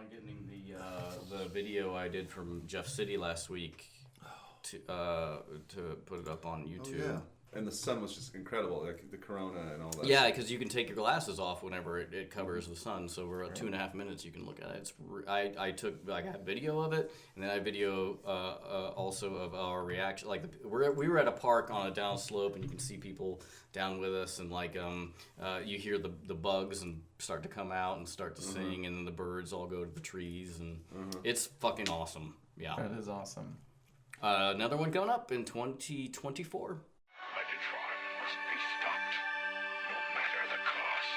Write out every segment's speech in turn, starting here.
on getting the video I did from Jeff City last week to put it up on YouTube. Oh, yeah. And the sun was just incredible, like the corona and all that. Yeah, because you can take your glasses off whenever it covers the sun. So we're at 2.5 minutes. You can look at it. I got video of it, and then I video also of our reaction. Like we were at a park on a down slope, and you can see people down with us, and you hear the bugs and start to come out and start to sing, and then the birds all go to the trees, and it's fucking awesome. Yeah, that is awesome. Another one coming up in 2024. Must be stopped, no matter the cost.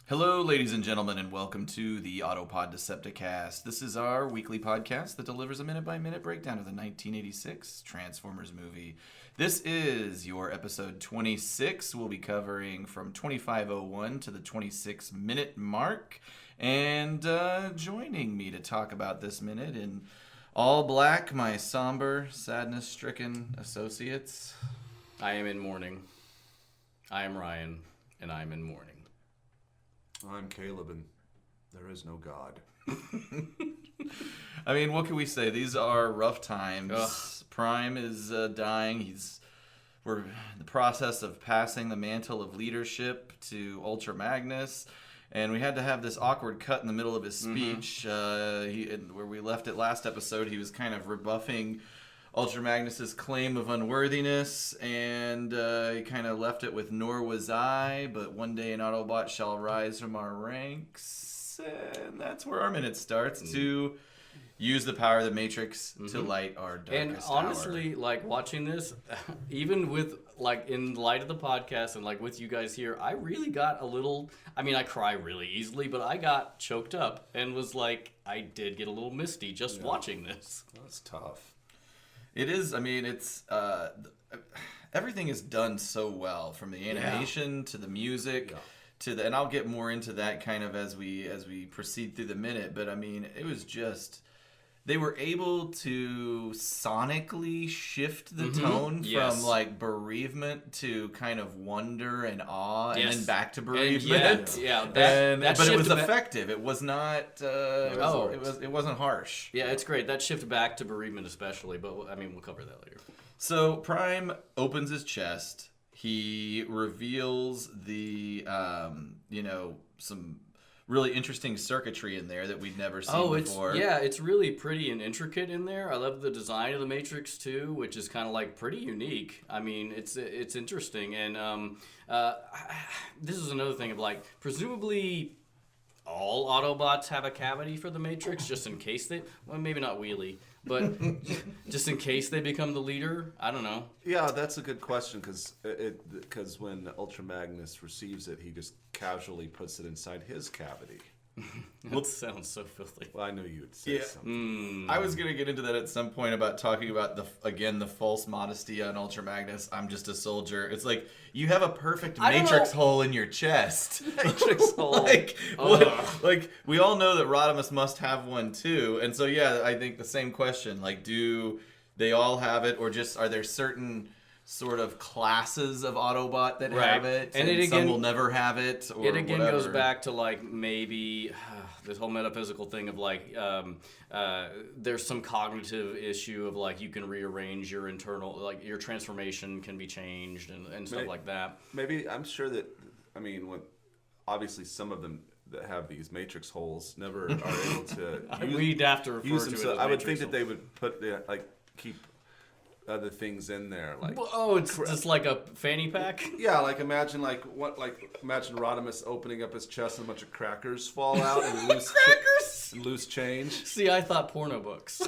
Hello, ladies and gentlemen, and welcome to the Autopod Decepticast. This is our weekly podcast that delivers a minute-by-minute breakdown of the 1986 Transformers movie. This is your episode 26. We'll be covering from 25:01 to the 26-minute mark. And joining me to talk about this minute in all black, my somber, sadness-stricken associates. I am in mourning. I am Ryan, and I am in mourning. I'm Caleb, and there is no God. I mean, what can we say? These are rough times. Ugh. Prime is dying. We're in the process of passing the mantle of leadership to Ultra Magnus, and we had to have this awkward cut in the middle of his speech. Where we left it last episode, he was kind of rebuffing Ultra Magnus's claim of unworthiness, and he kind of left it with "nor was I, but one day an Autobot shall rise from our ranks," and that's where our minute starts, to use the power of the Matrix to light our darkest And honestly, watching this, even with, in light of the podcast and, with you guys here, I really got a little, I cry really easily, but I got choked up and was I did get a little misty just watching this. That's tough. It is. It's everything is done so well, from the animation to the music to the, and I'll get more into that kind of as we proceed through the minute. But it was just, they were able to sonically shift the tone from bereavement to kind of wonder and awe, and then back to bereavement. But it was effective. It was not. It wasn't harsh. Yeah, it's great. That shift back to bereavement, especially. But we'll cover that later. So Prime opens his chest. He reveals the some really interesting circuitry in there that we'd never seen before. It's really pretty and intricate in there. I love the design of the Matrix too, which is kind of pretty unique. It's interesting, and this is another thing of presumably all Autobots have a cavity for the Matrix, just in case maybe not Wheelie, but just in case they become the leader. I don't know. Yeah, that's a good question, because when Ultra Magnus receives it, he just casually puts it inside his cavity. That sounds so filthy. Well, I knew you would say something. I was going to get into that at some point about talking about the false modesty on Ultra Magnus. I'm just a soldier. It's you have a perfect Matrix hole in your chest. Matrix hole. We all know that Rodimus must have one too. And so I think the same question. Do they all have it, or just are there certain sort of classes of Autobot that have it, and some will never have it, or it again whatever. Goes back to maybe this whole metaphysical thing of there's some cognitive issue of you can rearrange your internal, your transformation can be changed and stuff like that. Maybe, I'm sure that, obviously some of them that have these Matrix holes never are able to we'd have to refer use to them. it So as I would Matrix think that holes. they would put keep other things in there, it's just like a fanny pack. Yeah, imagine imagine Rodimus opening up his chest and a bunch of crackers fall out and loose change. See, I thought porno books.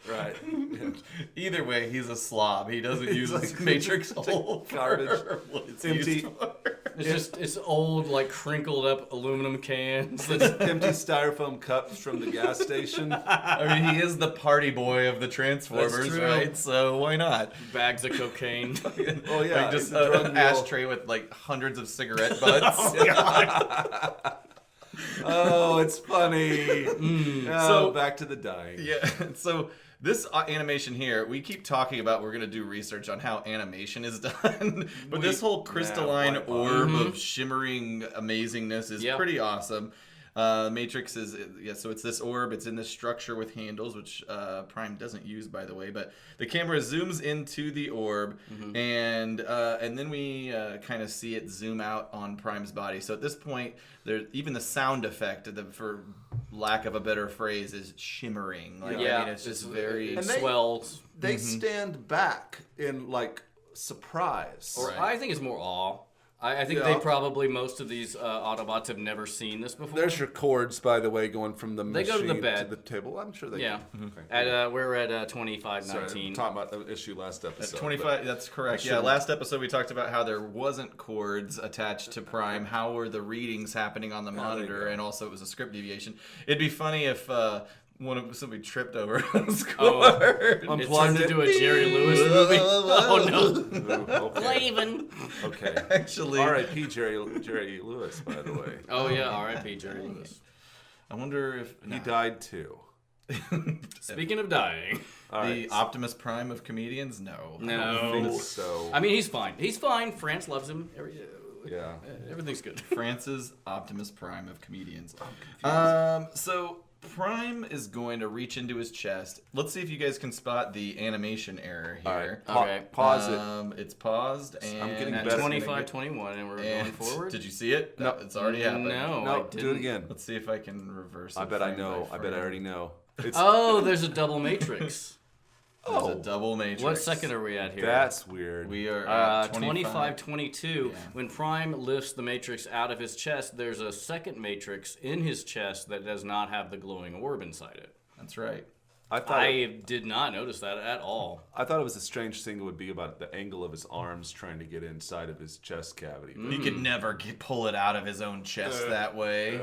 Right. Yeah. Either way, he's a slob. He doesn't use his Matrix hole garbage. for what it's Empty. used for. It's old, like crinkled up aluminum cans. Empty styrofoam cups from the gas station. I mean, he is the party boy of the Transformers, true. right? So why not? Bags of cocaine. Oh yeah, Like just it's a drug an mule. ashtray with like hundreds of cigarette butts. Oh, it's funny. So- Back to the dying. Yeah, so this animation here, we keep talking about we're going to do research on how animation is done, but this whole crystalline why not? orb of shimmering amazingness is Yep. pretty awesome. Matrix is, so it's this orb, it's in this structure with handles, which Prime doesn't use, by the way, but the camera zooms into the orb, and then we kind of see it zoom out on Prime's body. So at this point, even the sound effect, for lack of a better phrase, is shimmering. Like, I mean, it's just very... It And they- swells. They stand back in like surprise. Or I think it's more awe. I think Yeah. they probably, most of these Autobots have never seen this before. There's your cords, by the way, going from the They machine go to the bed. to the table. I'm sure they. Yeah. Okay. We're at Sorry, 2519. I'm talking about the issue last episode. 25, that's correct. Yeah, last episode we talked about how there wasn't cords attached to Prime. How were the readings happening on the monitor? And also it was a script deviation. It'd be funny if somebody tripped over a cord. It Unplugged turned it. into a Jerry Lewis movie. Oh no. Ooh, okay. Laven. Okay. Actually, R.I.P. Jerry Lewis, by the way. Oh yeah, R.I.P. Jerry Lewis. I wonder if He died too. Speaking of dying. All the right. Optimus Prime of comedians. No. I No. think so. I mean, he's fine. He's fine. France loves him. Yeah. Everything's good. France's Optimus Prime of comedians. So Prime is going to reach into his chest. Let's see if you guys can spot the animation error All here. right. Okay. Pause it. It's paused, and I'm getting At better. 25-21, and we're going and forward. did you see it? No, it's already happened. No, No, I didn't. do it again. Let's see if I can reverse it. I bet I frame know. by I bet I frame. already know. It's, Oh, there's a double matrix. There's a double matrix. What second are we at here? that's weird. We are at 25-22. Yeah. When Prime lifts the matrix out of his chest, there's a second matrix in his chest that does not have the glowing orb inside it. That's right. I thought I did not notice that at all. I thought it was a strange thing. It would be about the angle of his arms trying to get inside of his chest cavity. But He could never pull it out of his own chest that way.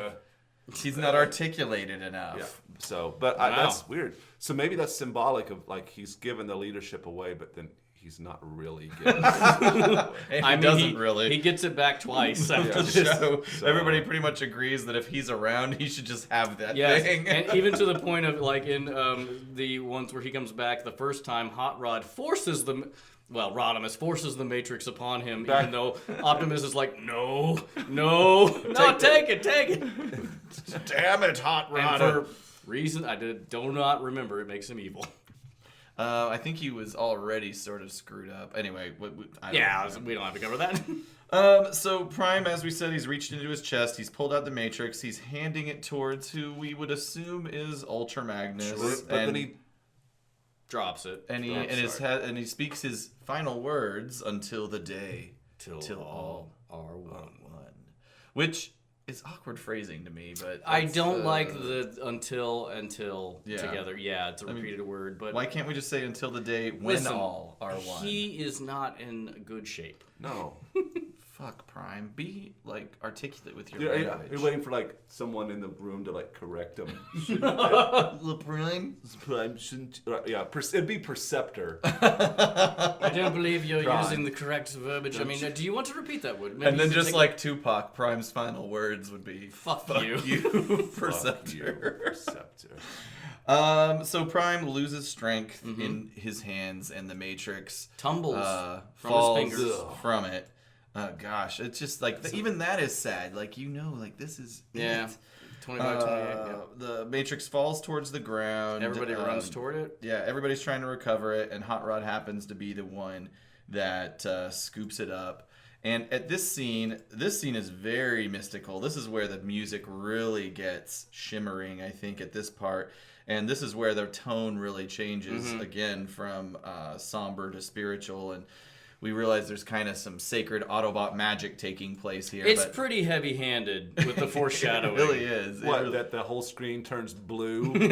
He's not articulated enough. Yeah. So, but Wow. that's weird. So maybe that's symbolic of like he's given the leadership away, but then he's not really giving it. And I he mean, doesn't really. He gets it back twice after Yeah. this. So everybody pretty much agrees that if he's around, he should just have that Yes, thing. and even to the point of like in the ones where he comes back the first time, Hot Rod forces the, well, Rodimus forces the Matrix upon him, even though Optimus is like, no, take it. Damn it, Hot And for reason I do not remember, it makes him evil. I think he was already sort of screwed up. Anyway, I don't Yeah, know. we don't have to cover that. So Prime, as we said, he's reached into his chest. He's pulled out the Matrix. He's handing it towards who we would assume is Ultra Magnus. But then he Drops it. and he speaks his final words until the day Till all are one. which is awkward phrasing to me, but I that's, don't like the until Yeah. together. Yeah, it's a repeated word, but Why can't we just say until the day when listen, all are one? he is not in good shape. no. Fuck, Prime. Be like articulate with your You're, language. you're waiting for like someone in the room to like correct him. Little Prime. Prime shouldn't. Yeah, it'd be Perceptor. I don't believe you're Prime. using the correct verbiage. I mean, do you want to repeat that word? And then Maybe just take- like Tupac, Prime's final words would be Fuck you. Perceptor. Perceptor. So Prime loses strength in his hands, and the Matrix tumbles from falls his fingers. from it. Gosh, it's just like even that is sad. Like like this is Yeah. it. 25, 28. Yeah. The Matrix falls towards the ground. Everybody runs toward it. Yeah, everybody's trying to recover it, and Hot Rod happens to be the one that scoops it up. And at this scene is very mystical. This is where the music really gets shimmering, I think, at this part. And this is where their tone really changes again from somber to spiritual. And we realize there's kind of some sacred Autobot magic taking place here. It's but pretty heavy-handed with the foreshadowing. it really is. It What? really- That the whole screen turns blue. He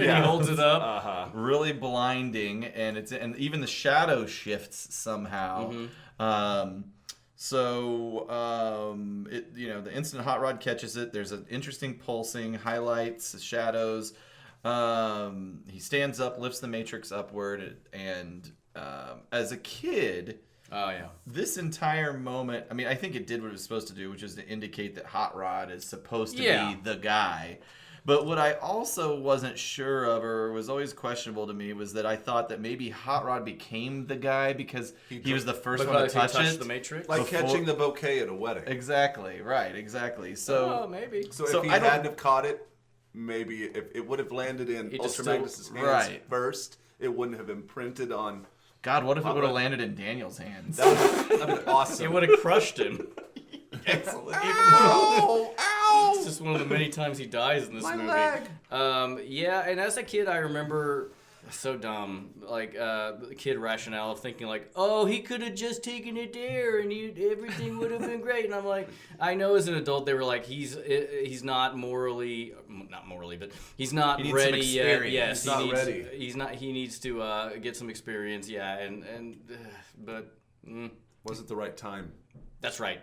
holds it up. really blinding, and even the shadow shifts somehow. So, the instant Hot Rod catches it. There's an interesting pulsing, highlights, shadows. He stands up, lifts the Matrix upward, and as a kid, this entire moment, I mean, I think it did what it was supposed to do, which is to indicate that Hot Rod is supposed to be the guy. But what I also wasn't sure of, or was always questionable to me, was that I thought that maybe Hot Rod became the guy because he was the first one to touch it. The Matrix? Like catching the bouquet at a wedding. Exactly, right, exactly. So maybe. So if he hadn't have caught it, maybe if it would have landed in Ultra Magnus' hands first, it wouldn't have imprinted on... God, what if it would have landed in Daniel's hands? That'd been awesome. It would have crushed him. Excellent. Ow! It's just one of the many times he dies in this movie. Leg. And as a kid, I remember so dumb, like kid rationale of thinking like, oh, he could have just taken it there and everything would have been great. And I'm like, I know as an adult they were like, he's not not morally, but he's not ready yet. Yes, ready. He's not. He needs to get some experience. Yeah, but wasn't the right time. That's right.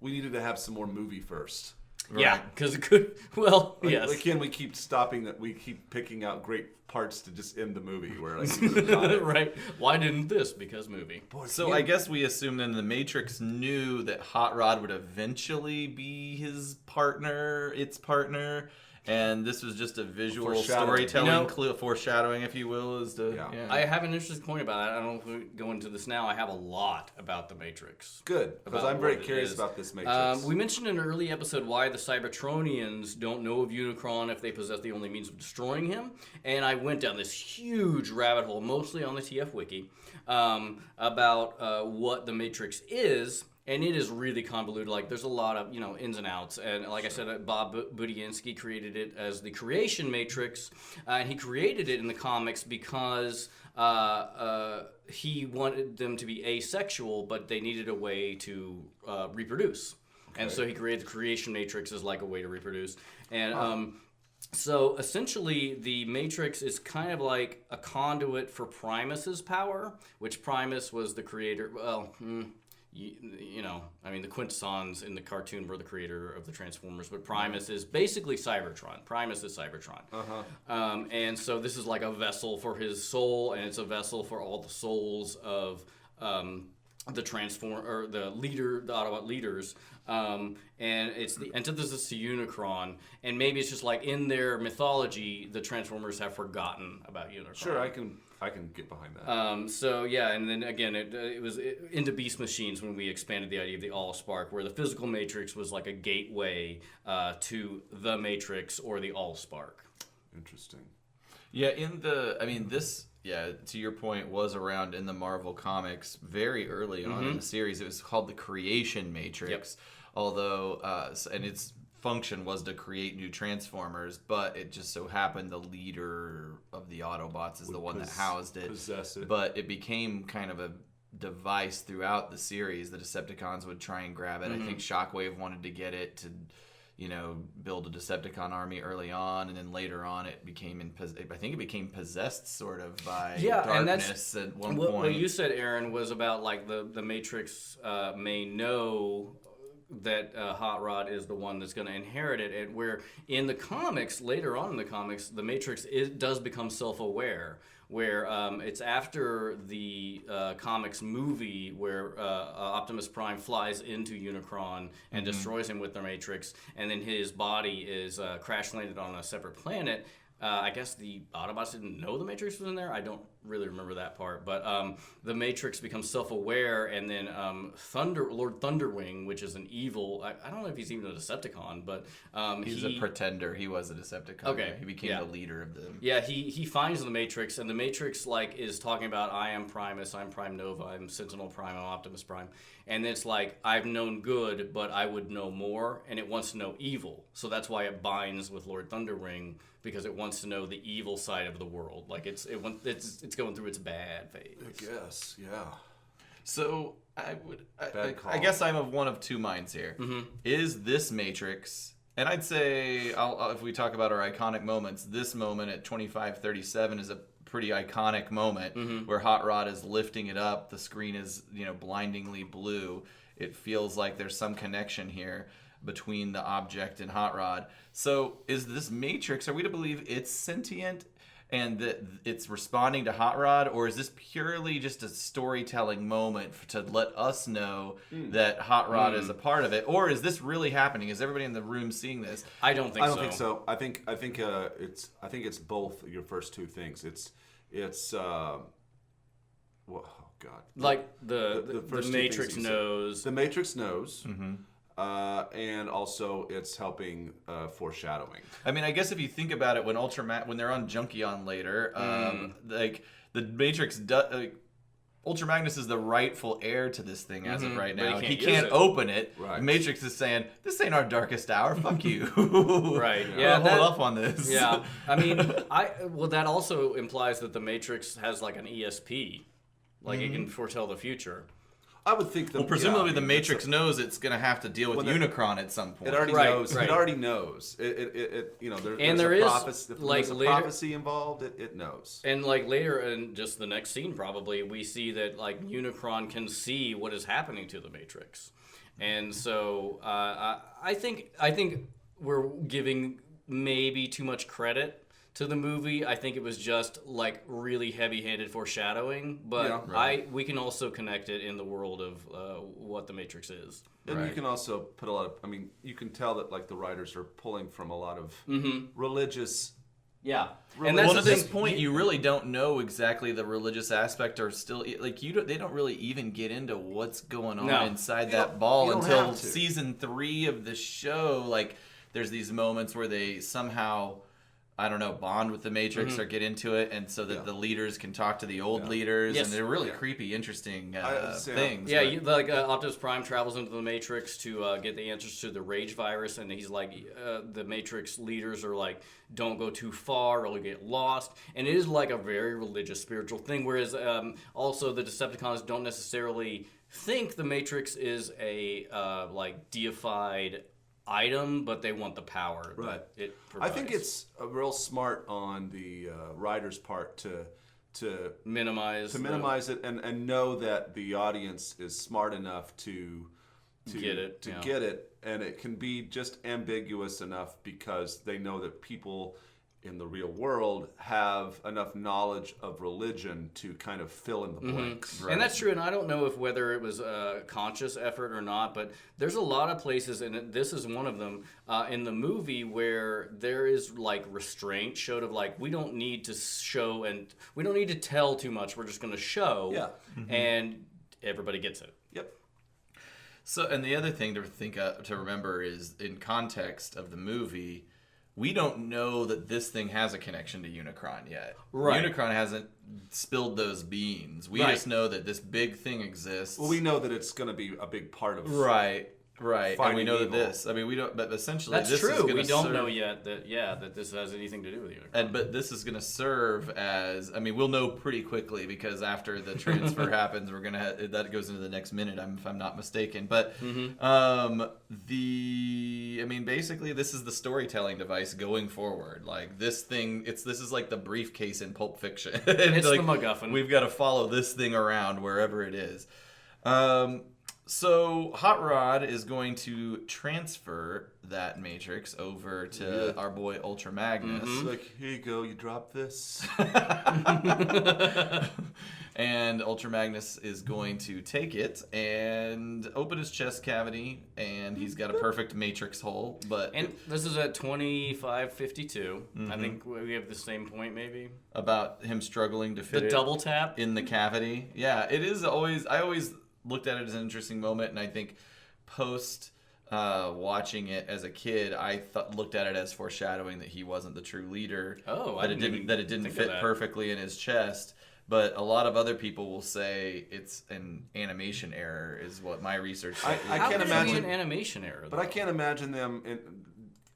We needed to have some more movie first. Right. Yeah, because it could. Well, yes. Again, we keep stopping that. We keep picking out great parts to just end the movie. Where like, right? Why didn't this? Because movie. So I guess we assumed then the Matrix knew that Hot Rod would eventually be his partner, its partner. And this was just a visual storytelling foreshadowing, if you will. I have an interesting point about it. I don't know if we go into this now. I have a lot about the Matrix. Good, because I'm very curious about this Matrix. We mentioned in an early episode why the Cybertronians don't know of Unicron if they possess the only means of destroying him. And I went down this huge rabbit hole, mostly on the TF Wiki, about what the Matrix is. And it is really convoluted. Like, there's a lot of, ins and outs. And like I said, Bob Budiansky created it as the Creation Matrix. And he created it in the comics because he wanted them to be asexual, but they needed a way to reproduce. Okay. And so he created the Creation Matrix as like a way to reproduce. And so essentially, the Matrix is kind of like a conduit for Primus's power, which Primus was the creator. Well, the Quintessons in the cartoon were the creator of the Transformers, but Primus is basically Cybertron. Primus is Cybertron. And so this is like a vessel for his soul, and it's a vessel for all the souls of the Autobot leaders. And it's the antithesis to Unicron. And maybe it's just like in their mythology, the Transformers have forgotten about Unicron. Sure, I can get behind that. And then again, it was into Beast Machines when we expanded the idea of the Allspark, where the physical Matrix was like a gateway to the Matrix or the Allspark. Interesting. Yeah, this, to your point, was around in the Marvel Comics very early on in the series. It was called the Creation Matrix, although, and its function was to create new Transformers, but it just so happened the leader of the Autobots is the one that housed it. Possess it. But it became kind of a device throughout the series. The Decepticons would try and grab it. I think Shockwave wanted to get it to, build a Decepticon army early on, and then later on it became possessed sort of by darkness at one point. What you said, Aaron, was about like the Matrix may know that Hot Rod is the one that's going to inherit it, and where in the comics, later on in the comics, the Matrix does become self-aware, where it's after the comics movie where Optimus Prime flies into Unicron and destroys him with the Matrix, and then his body is crash-landed on a separate planet. I guess the Autobots didn't know the Matrix was in there. I don't really remember that part. But the Matrix becomes self-aware, and then Lord Thunderwing, which is an evil... I don't know if he's even a Decepticon, but... he's a pretender. He was a Decepticon. Okay. He became the leader of them. Yeah, he finds the Matrix, and the Matrix is talking about, I am Primus, I'm Prime Nova, I'm Sentinel Prime, I'm Optimus Prime. And it's like, I've known good, but I would know more, and it wants to know evil. So that's why it binds with Lord Thunderwing, because it wants to know the evil side of the world. Like it's going through its bad phase. I guess, yeah. So I guess I'm of one of two minds here. Is this Matrix? And I'd say, if we talk about our iconic moments, this moment at 25:37 is a pretty iconic moment where Hot Rod is lifting it up. The screen is, blindingly blue. It feels like there's some connection here between the object and Hot Rod. So is this Matrix, are we to believe it's sentient and that it's responding to Hot Rod, or is this purely just a storytelling moment to let us know that Hot Rod is a part of it, or is this really happening? Is everybody in the room seeing this? I don't think so. I don't think so. I think it's both your first two things. Oh God. Like the first two Matrix things you said. knows. The Matrix knows. And also it's helping foreshadowing. I mean, I guess if you think about it, when when they're on Junkion later, like the Matrix, Ultra Magnus is the rightful heir to this thing as of right now. But He he can't can't open it. Right. The Matrix is saying, "This ain't our darkest hour. Fuck you." Right. Yeah. Hold up on this. Yeah. I mean, that also implies that the Matrix has like an ESP, like it can foretell the future. I would think Well, presumably the Matrix knows it's going to have to deal with Unicron at some point. It already Right, knows. right. It already knows. There is, prophecy, like, there's a later- prophecy involved. It knows. And like later in just the next scene, probably we see that like Unicron can see what is happening to the Matrix, and so I think we're giving maybe too much credit to the movie. I think it was just like really heavy-handed foreshadowing, but Yeah, right. we can also connect it in the world of what the Matrix is. And you can also put a lot of. I mean, you can tell that like the writers are pulling from a lot of religious. Yeah, And Well, that's at this point, you really don't know exactly the religious aspect, or still like they don't really even get into what's going on No. inside You that don't- ball you don't until have to. season 3 of the show. Like, there's these moments where they somehow, I don't know, bond with the Matrix or get into it, and so that the leaders can talk to the old leaders, Yes. and they're really creepy, interesting understand. things. Yeah, but- Optimus Prime travels into the Matrix to get the answers to the Rage virus, and he's like, the Matrix leaders are like, don't go too far or you'll get lost. And it is like a very religious, spiritual thing, whereas also the Decepticons don't necessarily think the Matrix is a like deified item, but they want the power that it I provides. think it's a real smart on the writer's part to minimize it and know that the audience is smart enough to get it, get it, and it can be just ambiguous enough because they know that people in the real world have enough knowledge of religion to kind of fill in the blanks. And that's true, and I don't know if whether it was a conscious effort or not, but there's a lot of places, and this is one of them, in the movie where there is like restraint showed of like, we don't need to show and we don't need to tell too much, we're just going to show, and everybody gets it. Yep. So, and the other thing to remember is, in context of the movie, we don't know that this thing has a connection to Unicron yet. Right. Unicron hasn't spilled those beans. We Right. just know that this big thing exists. Well, we know that it's going to be a big part of Right. And we Finding know that evil. this. I mean, we don't. But essentially, That's this is true. going We to don't serve, know yet that this has anything to do with Unicron. But this is going to serve as. I mean, we'll know pretty quickly because after the transfer happens, we're gonna. That goes into the next minute, if I'm not mistaken. But I mean, basically, this is the storytelling device going forward. Like this thing, this is like the briefcase in Pulp Fiction. It's like, the MacGuffin. We've got to follow this thing around wherever it is. So Hot Rod is going to transfer that Matrix over to our boy Ultra Magnus. It's like, here you go, you drop this. And Ultra Magnus is going to take it and open his chest cavity, and he's got a perfect Matrix hole. But And this is at 25:52. I think we have the same point, maybe. about him struggling to fit The it double tap. in the cavity. Yeah, it is always. I always looked at it as an interesting moment, and I think post watching it as a kid, I looked at it as foreshadowing that he wasn't the true leader. Oh, I that didn't even that it didn't think of fit that. perfectly in his chest. But a lot of other people will say it's an animation error, is what my research said. I How can't can it be imagine- an animation error? But I can't imagine them.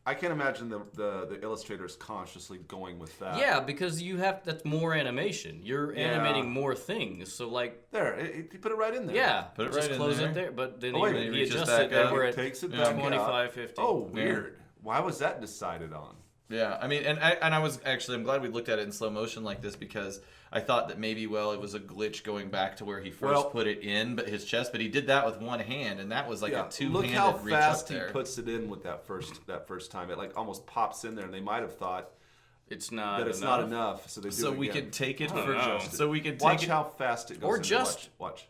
I can't imagine the illustrators consciously going with that. Yeah, because that's more animation. You're Yeah. animating more things. So like, There, you put it right in there. yeah, Put it just right in close there. it there. But then Oh, wait, he it reaches adjusts back it, and up. we're at Takes it back out. 25:50. Oh, weird. Why was that decided on? Yeah, I mean, and I was actually, I'm glad we looked at it in slow motion like this, because I thought that maybe, well, it was a glitch going back to where he first put it in, but his chest, but he did that with one hand, and that was like a two-handed Look how reach fast up he there. puts it in with that first time. It like almost pops in there, and they might have thought It's not that it's not enough, so they do So it we again. could take it don't for, know. so we could take Watch it. how fast it goes. Or in there. just- watch.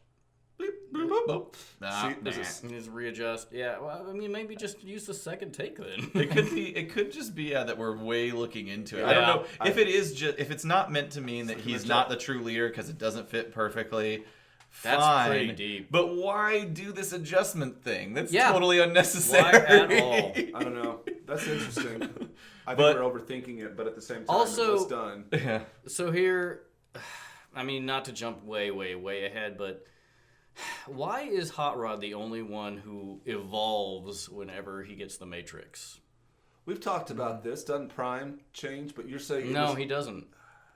Nah, See, there's this- Just readjust. Yeah, well, I mean, maybe just use the second take then. It could be. It could just be that we're way looking into it. I don't Yeah. know if it is just if it's not meant to mean that he's not the true leader because it doesn't fit perfectly. That's Fine, pretty deep. But why do this adjustment thing? That's Yeah. totally unnecessary. Why at all? I don't know. That's interesting. I think But- we're overthinking it, but at the same time, Also- it was done. Yeah. So here, I mean, not to jump way ahead, but why is Hot Rod the only one who evolves whenever he gets the Matrix? We've talked about this. Doesn't Prime change? But you're saying No, he doesn't.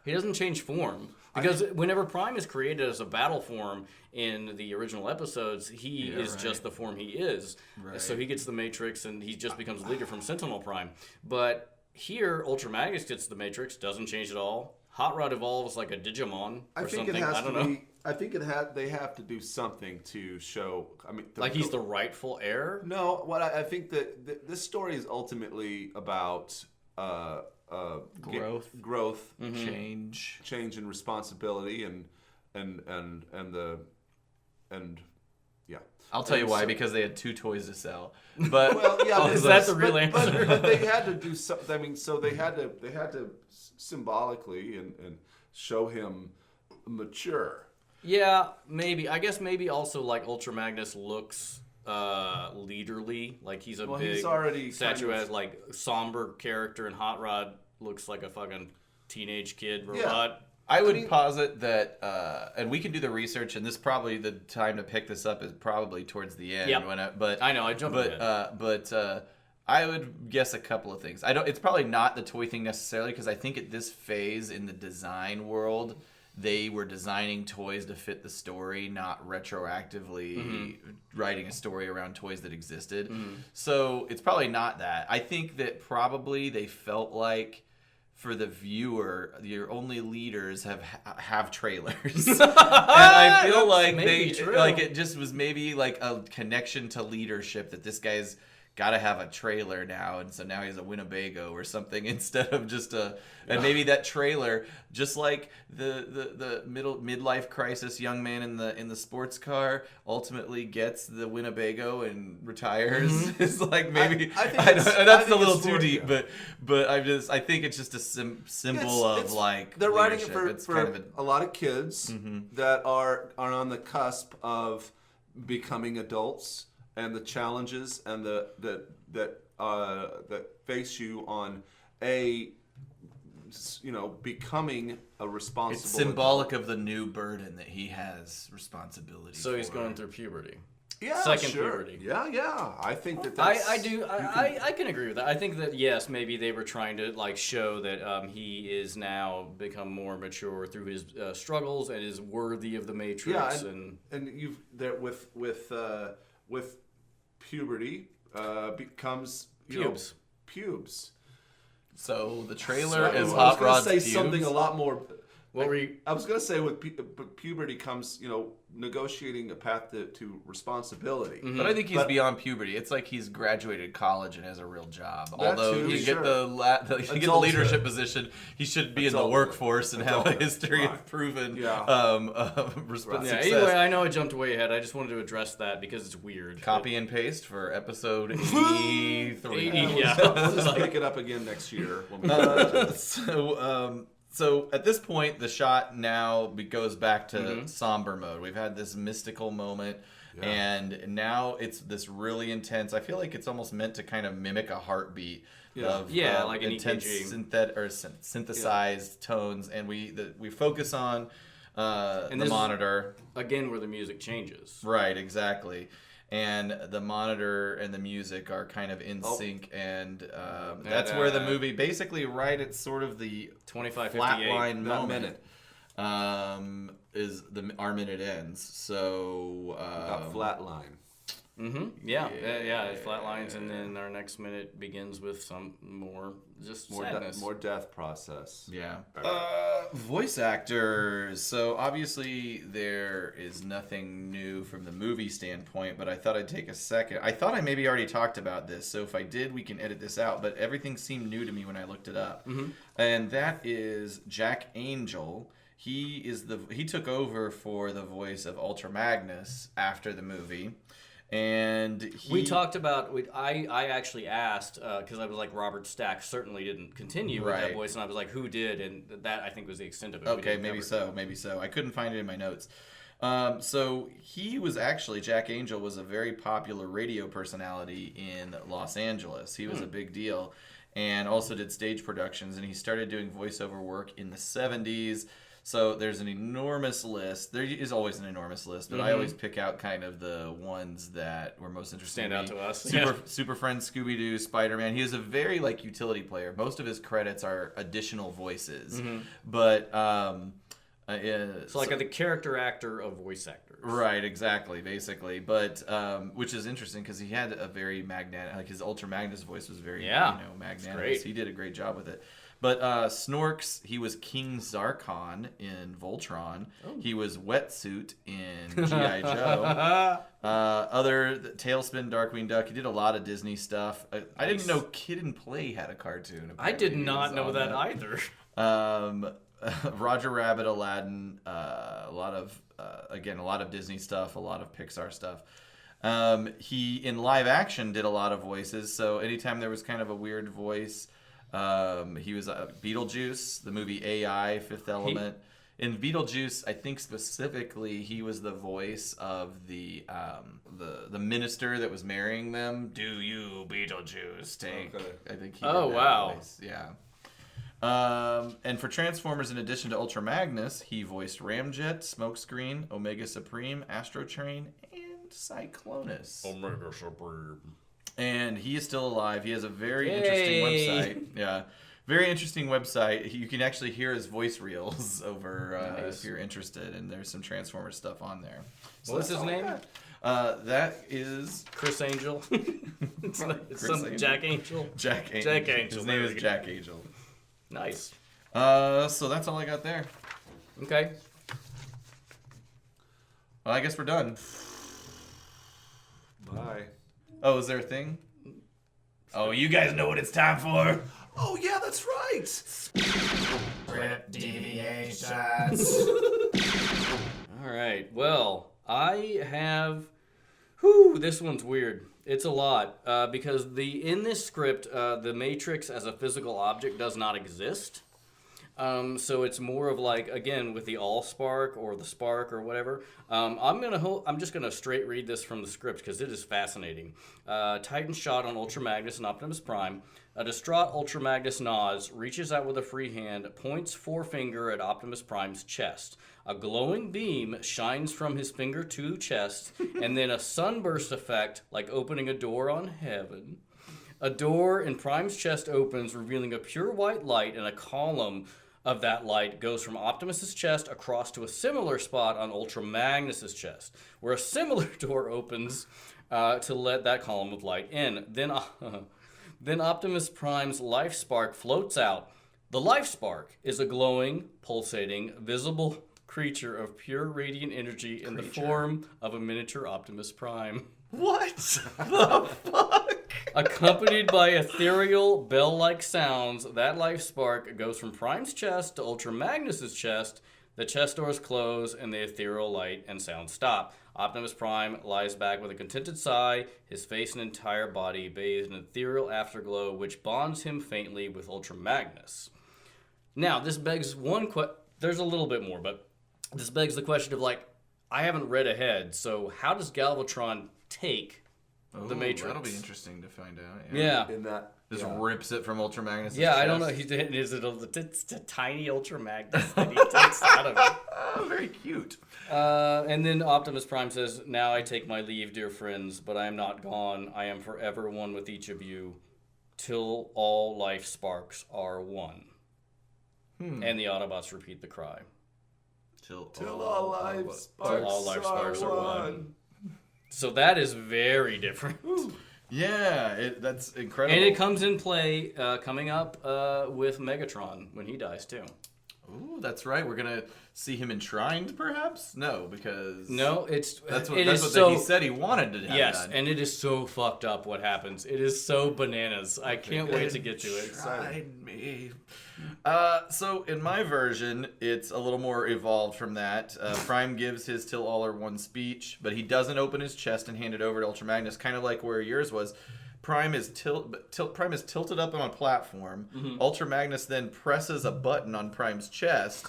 He doesn't change form. Because whenever Prime is created as a battle form in the original episodes, he is just the form he is. Right. So he gets the Matrix and he just becomes leader from Sentinel Prime. But here, Ultra Magnus gets the Matrix, doesn't change at all. Hot Rod evolves like a Digimon I or think something. it has I don't to know. be. I think they have to do something to show. I mean, Like he's the rightful heir? No, what I think that this story is ultimately about Growth. growth, Change. change, and responsibility, and yeah. I'll tell you why, because they had 2 toys to sell. But Well, yeah, Is that the real answer? But they had to do something. I mean, so they had to symbolically and show him mature. Yeah, maybe. I guess maybe also like Ultra Magnus looks leaderly. Like he's a Well, big he's already statuesque, like somber character, and Hot Rod looks like a fucking teenage kid robot. I would posit that, and we can do the research, and this probably the time to pick this up is probably towards the end. Yep. But I know, I jumped ahead. But I would guess a couple of things. It's probably not the toy thing necessarily, because I think at this phase in the design world, they were designing toys to fit the story, not retroactively writing a story around toys that existed. So it's probably not that. I think that probably they felt like, for the viewer, your only leaders have trailers, and I feel like maybe true. it just was maybe like a connection to leadership, that this guy's got to have a trailer now, and so now he's a Winnebago or something instead of just and maybe that trailer, just like the midlife crisis young man in the sports car ultimately gets the Winnebago and retires. It's like maybe I think that's it's a little more- too deep, but I think it's just a symbol of like they're writing it leadership. for, It's for kind of a lot of kids that are on the cusp of becoming adults, and the challenges and that face you on becoming a responsible. it's symbolic of the new burden that he has responsibility. So he's for. going through puberty. Yeah, second sure. puberty. Yeah. I think that's. I can agree with that. I think that yes, maybe they were trying to like show that he is now become more mature through his struggles and is worthy of the Matrix. Yeah, and you've there with puberty becomes pubes. So the trailer is I was Hot gonna Rod's say pubes. something a lot more. What were you? I was going to say with puberty comes, negotiating a path to responsibility. But I think he's beyond puberty. It's like he's graduated college and has a real job. Although too, you sure. get the Adulthood. leadership position, he should be in the Adulthood. workforce and have a Adulthood. history of Right. proven Yeah. Yeah. success. Anyway, I know I jumped way ahead. I just wanted to address that because it's weird. Copy and paste for episode 83. Yeah. We'll just pick it up again next year. When we So at this point, the shot now goes back to somber mode. We've had this mystical moment, and now it's this really intense. I feel like it's almost meant to kind of mimic a heartbeat of like an intense EKG. synthesized tones, and we focus on the this is- monitor. Again, where the music changes. Right, exactly. And the monitor and the music are kind of in sync, and that's where the movie basically it's sort of the 25:58. flatline that moment. Is our minute ends. So got Flatline. Yeah, it flatlines, and then our next minute begins with some more sadness. More death process. Yeah. Voice actors. So obviously there is nothing new from the movie standpoint, but I thought I'd take a second. I thought I maybe already talked about this, so if I did, we can edit this out, but everything seemed new to me when I looked it up. And that is Jack Angel. He took over for the voice of Ultra Magnus after the movie. And we talked about. I actually asked because I was like, Robert Stack certainly didn't continue with that voice, and I was like, who did? And that I think was the extent of it. Okay, maybe so. I couldn't find it in my notes. So he was actually, Jack Angel was a very popular radio personality in Los Angeles. He was a big deal, and also did stage productions. And he started doing voiceover work in the 70s. So there's an enormous list. There is always an enormous list, but I always pick out kind of the ones that were most interesting. Stand out to us. Super Friends, Scooby-Doo, Spider-Man. He was a very utility player. Most of his credits are additional voices, but the character actor of voice actors. Right, exactly, basically. But which is interesting because he had a very his Ultra Magnus voice was very magnanimous. He did a great job with it. But Snorks, he was King Zarkon in Voltron. He was Wetsuit in G.I. Joe. Tailspin, Darkwing Duck. He did a lot of Disney stuff. I didn't know Kid and Play had a cartoon. I did not know that either. Roger Rabbit, Aladdin, a lot of Disney stuff, a lot of Pixar stuff. He, in live action, did a lot of voices. So anytime there was kind of a weird voice... he was Beetlejuice, the movie AI, Fifth Element. In Beetlejuice, I think specifically he was the voice of the minister that was marrying them. Do you, Beetlejuice, take? Okay. I think he did that voice. Yeah. And for Transformers, in addition to Ultra Magnus, he voiced Ramjet, Smokescreen, Omega Supreme, Astro Train, and Cyclonus. Omega Supreme. And he is still alive. He has a very interesting website. Yeah, very interesting website. You can actually hear his voice reels over if you're interested. And there's some Transformers stuff on there. So what's his name? That is Chris Angel. It's Angel. Jack Angel. Jack Angel. Jack Angel. His name is Jack Angel. Nice. So that's all I got there. Okay. Well, I guess we're done. Bye. Oh, is there a thing? Oh, you guys know what it's time for. Oh, yeah, that's right. Script deviations. All right. Well, I have... this one's weird. It's a lot. Because in this script, the Matrix as a physical object does not exist. So it's more of like, again, with the Allspark or the Spark or whatever. I'm just gonna straight read this from the script because it is fascinating. Titan shot on Ultra Magnus and Optimus Prime. A distraught Ultra Magnus nods, reaches out with a free hand, points forefinger at Optimus Prime's chest. A glowing beam shines from his finger to chest, and then a sunburst effect, like opening a door on heaven. A door in Prime's chest opens, revealing a pure white light, and a column of that light goes from Optimus's chest across to a similar spot on Ultra Magnus's chest, where a similar door opens to let that column of light in. Then Optimus Prime's life spark floats out. The life spark is a glowing, pulsating, visible creature of pure radiant energy in the form of a miniature Optimus Prime. What the fuck? Accompanied by ethereal, bell-like sounds, that life spark goes from Prime's chest to Ultra Magnus's chest. The chest doors close, and the ethereal light and sound stop. Optimus Prime lies back with a contented sigh, his face and entire body bathed in ethereal afterglow, which bonds him faintly with Ultra Magnus. Now, this begs one question. There's a little bit more, but this begs the question of, like, I haven't read ahead, so how does Galvatron take the Matrix? That'll be interesting to find out. Yeah. In that, Just rips it from Ultra Magnus. Yeah, I don't know. Is it a tiny Ultra Magnus that he takes out of it? Oh, very cute. And then Optimus Prime says, "Now I take my leave, dear friends, but I am not gone. I am forever one with each of you, till all life sparks are one." And the Autobots repeat the cry. Till all life sparks, are one. So that is very different. Yeah, that's incredible. And it comes in play coming up with Megatron when he dies too. Ooh, that's right. We're gonna see him enshrined, perhaps? No, because No, that's what so, he said he wanted to have yes, done. and it is so fucked up what happens. It is so bananas. I can't wait to get to it. Enshrine me. So in my version, it's a little more evolved from that. Prime gives his Till All or One speech, but he doesn't open his chest and hand it over to Ultra Magnus, kind of like where yours was. Prime is tilted up on a platform. Mm-hmm. Ultra Magnus then presses a button on Prime's chest.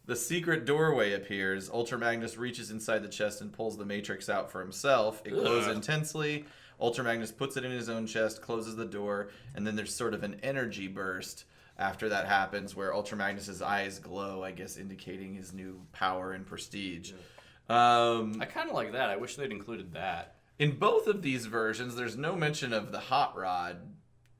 The secret doorway appears. Ultra Magnus reaches inside the chest and pulls the Matrix out for himself. It glows intensely. Ultra Magnus puts it in his own chest, closes the door, and then there's sort of an energy burst after that happens where Ultra Magnus's eyes glow, I guess indicating his new power and prestige. I kind of like that. I wish they'd included that. In both of these versions, there's no mention of the hot rod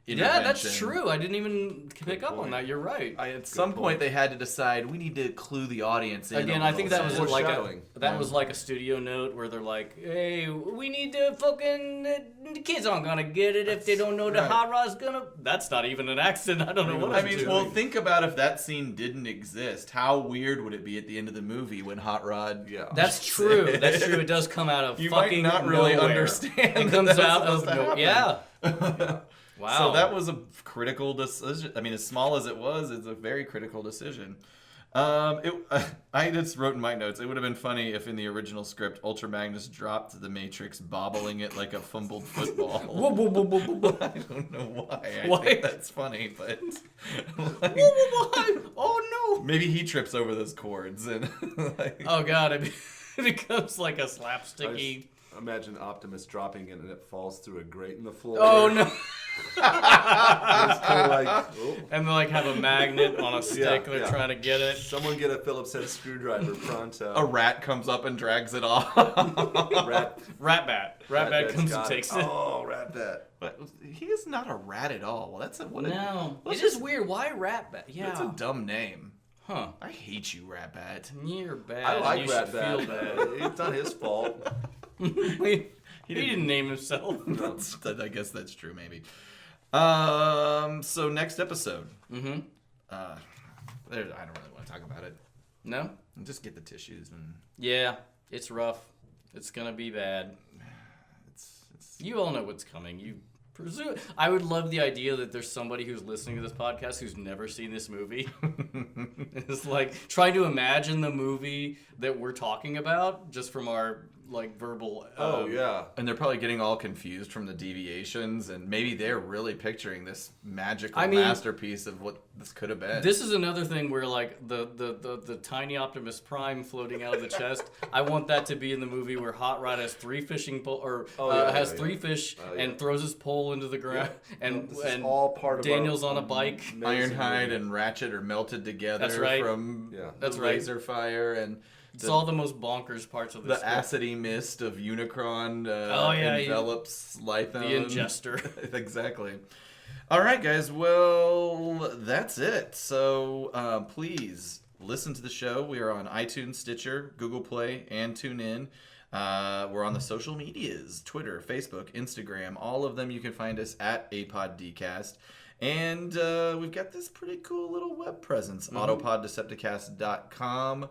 Yeah, that's intervention. true. I didn't even pick up on that. You're right. At some point, they had to decide we need to clue the audience in. Again, a I think that was little like Foreshadowing. was like a studio note where they're like, "Hey, we need to fucking the kids aren't gonna get it if they don't know the right. hot rod's gonna." That's not even an accent. I don't know what I I'm mean, doing. well, think about if that scene didn't exist. How weird would it be at the end of the movie when Hot Rod? Yeah. That's true. That's true. It does come out of You might fucking not really nowhere. understand It that comes that was out of supposed to no. happen. Yeah. Wow. So that was a critical decision. I mean, as small as it was, it's a very critical decision. I just wrote in my notes, it would have been funny if in the original script, Ultra Magnus dropped the Matrix, bobbling it like a fumbled football. Whoa, whoa, whoa, whoa, whoa, whoa. I don't know why. I Why? think that's funny, but like, Whoa, whoa, whoa. Oh no. maybe he trips over those cords and like, Oh god, it becomes like a I slapsticky. just imagine Optimus dropping it and it falls through a grate in the floor. Oh no. It's kind of like, oh, And they like have a magnet on a stick. They're yeah. trying to get it. someone get a Phillips head screwdriver pronto. a rat comes up and drags it off. rat. Rat Bat Bat's comes and got takes it. Oh, rat bat. But he is not a rat at all. Well, that's a what a, No, let's it's just just- weird. Why Rat Bat? Yeah, that's a dumb name. huh? I hate you, Rat Bat. You're bad. I like you rat should bat. feel bad. It's not his fault. he didn't name himself. I guess that's true, maybe. So next episode. Mm-hmm. I don't really want to talk about it. No. Just get the tissues and Yeah, it's rough. It's gonna be bad. it's You all know what's coming. You presume. I would love the idea that there's somebody who's listening to this podcast who's never seen this movie. It's like trying to imagine the movie that we're talking about just from our like verbal. Oh, yeah. and they're probably getting all confused from the deviations, and maybe they're really picturing this magical I mean, masterpiece of what this could have been. This is another thing where like the tiny Optimus Prime floating out of the chest. I want that to be in the movie where Hot Rod has three fishing pole or has three fish and throws his pole into the ground and This is all part of Daniel's our on a bike. amazing Ironhide movie. and Ratchet are melted together That's right. from Yeah. That's the right. laser fire and It's all the most bonkers parts of the this. script. acidy mist of Unicron yeah, envelops Lython. The ingester. Exactly. All right, guys. Well, that's it. So please listen to the show. We are on iTunes, Stitcher, Google Play, and TuneIn. We're on the social medias, Twitter, Facebook, Instagram. All of them you can find us at APODcast. And we've got this pretty cool little web presence, autopoddecepticast.com.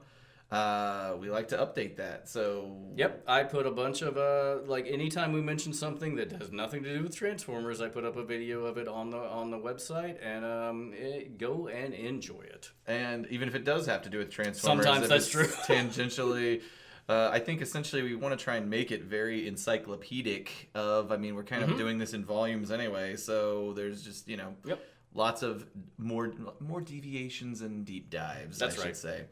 We like to update that. So Yep, I put a bunch of like anytime we mention something that has nothing to do with Transformers, I put up a video of it on the website, and go and enjoy it. And even if it does have to do with Transformers, Sometimes if that's it's true. Tangentially, I think essentially we want to try and make it very encyclopedic. We're kind of doing this in volumes anyway, so there's just Yep. lots of more deviations and deep dives. That's I should right. say.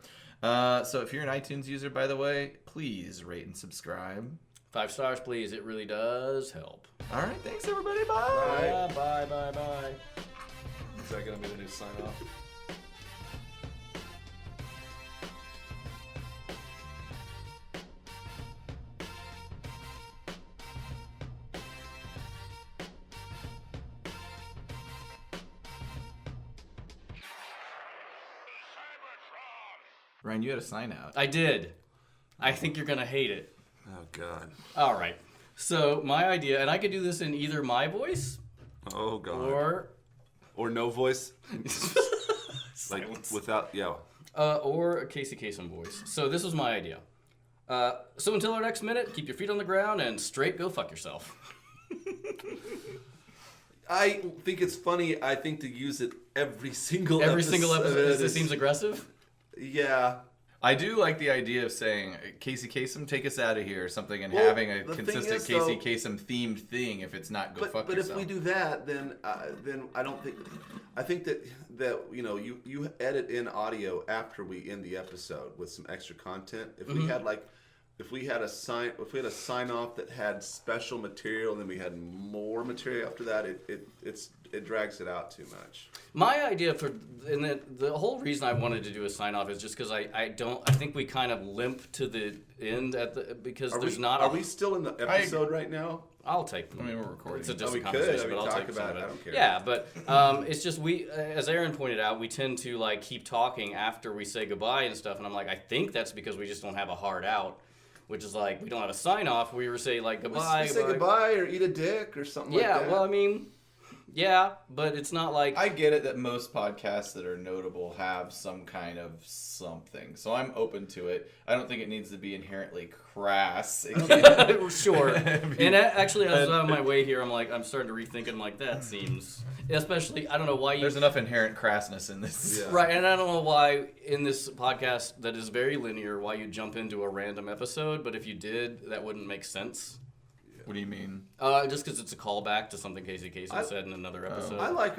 So if you're an iTunes user, by the way, please rate and subscribe. 5 stars, please. It really does help. All right, thanks everybody. Bye. Bye. Is that going to be the new sign off? Ryan, you had a sign out. I did. I think you're gonna hate it. Oh, God. All right. So my idea, and I could do this in either my voice Oh God. or no voice. Like silence. without Or a Casey Kasem voice. So this was my idea. So until our next minute, keep your feet on the ground and straight go fuck yourself. I think it's funny. I think to use it every single Every single episode. It is- seems aggressive. Yeah. I do like the idea of saying, Casey Kasem, take us out of here or something, and Well, having a the thing consistent is, Casey though- Kasem themed thing if it's not go fuck But yourself. if we do that, then I don't think. I think that you edit in audio after we end the episode with some extra content. If we had if we had a sign off that had special material, and then we had more material after that, it drags it out too much. My idea and the whole reason I wanted to do a sign off is just because I think we kind of limp to the end because Are we still in the episode right now? I'll take them. I mean, we're recording. It's just we a conversation, could. but I'll Talk take some about of it. it. I don't care. Yeah, but it's just we, as Aaron pointed out, we tend to like keep talking after we say goodbye and stuff, and I'm like, I think that's because we just don't have a hard out, which is like we don't have a sign off. We were say like goodbye, We say goodbye or eat a dick or something like that. Yeah, well, I mean, yeah, but it's not like I get it that most podcasts that are notable have some kind of something, so I'm open to it. I don't think it needs to be inherently crass. sure. And actually, as I was on my way here, I'm starting to rethink it. I'm like, that seems, especially, I don't know why you. There's enough inherent crassness in this. Yeah. Right, and I don't know why in this podcast that is very linear, why you jump into a random episode, but if you did, that wouldn't make sense. What do you mean? Just because it's a callback to something Casey Kasem said in another episode. I like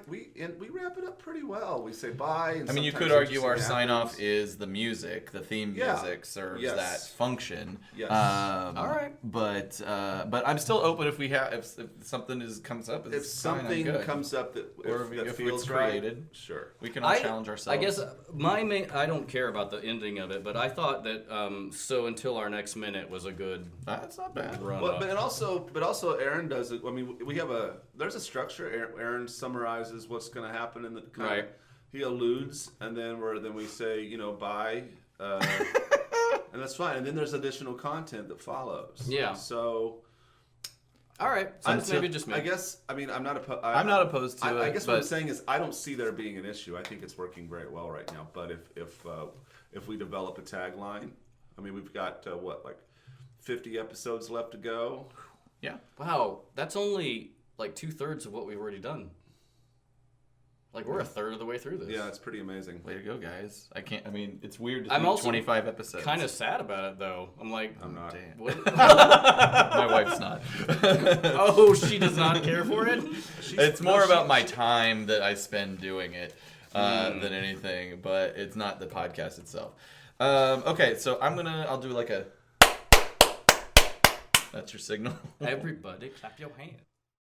we wrap it up pretty well. We say bye. And I mean, you sometimes could argue our interesting sign off happens. is the music. The theme Yeah. music serves Yes. that function. Yes. All right. But I'm still open if something comes up. If It's fine, I'm something good. comes up that Or that if feels it's right, related. sure. We can all challenge ourselves. I guess my main, I don't care about the ending of it, but I thought that so until our next minute was a good That's not bad. run Well, up. but also Aaron does it. I mean, there's a structure. Aaron summarizes what's going to happen in the Right. He alludes, and then we say bye, and that's fine. And then there's additional content that follows. Yeah. So. All right, so it's maybe just me. I guess. I mean, I'm not opposed. I'm not opposed to it. I guess what I'm but saying is I don't see there being an issue. I think it's working very well right now. But if we develop a tagline, I mean, we've got 50 episodes left to go. yeah. Wow, that's only like 2/3 of what we've already done. Like we're a third of the way through this. Yeah, it's pretty amazing. Way to go, guys. I mean, it's weird to I'm think also 25 episodes. Kind of sad about it though. I'm like, I'm not. Damn. what? My wife's not. Oh, she does not care for it. It's more about my time that I spend doing it than anything, but it's not the podcast itself. Okay, so I'll do like a. That's your signal. Everybody, clap your hands.